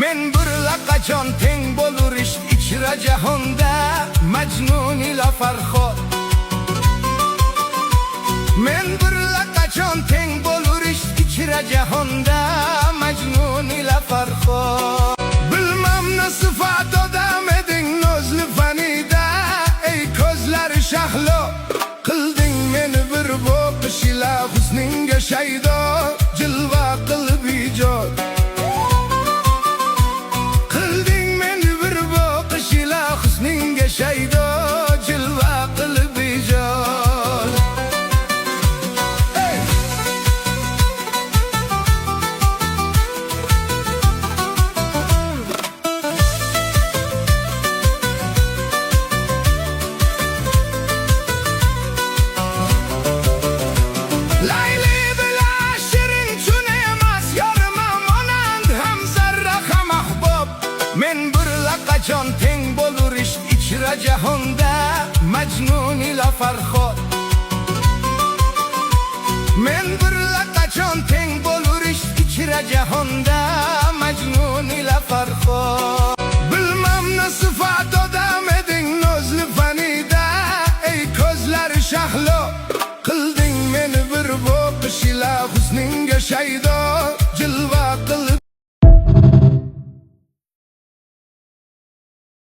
Men bir laqachon teng bo'lur ish ichra jahonda Majnun ila Farhod. Men bir laqachon teng bo'lur ish ichra jahonda Majnun ila Farhod. Bilmam nasifat odam eding nozli fanida, ey ko'zlari shahlo qilding meni bir boqish ila husninga shaydo, jilva qilib ijod. Qilding meni bir boqish ila husninga shaydo, jilva qilib ijod. Men bir laqachon teng bo'lur ish ichra jahonda Majnun ila Farhod. Men bir laqachon teng bo'lur ish ichra jahonda Majnun ila Farhod. Bilmam nasifat odam eding nozli fanida, ey ko'zlari shahlo qilding meni bir boqish ila husninga shaydo, jilva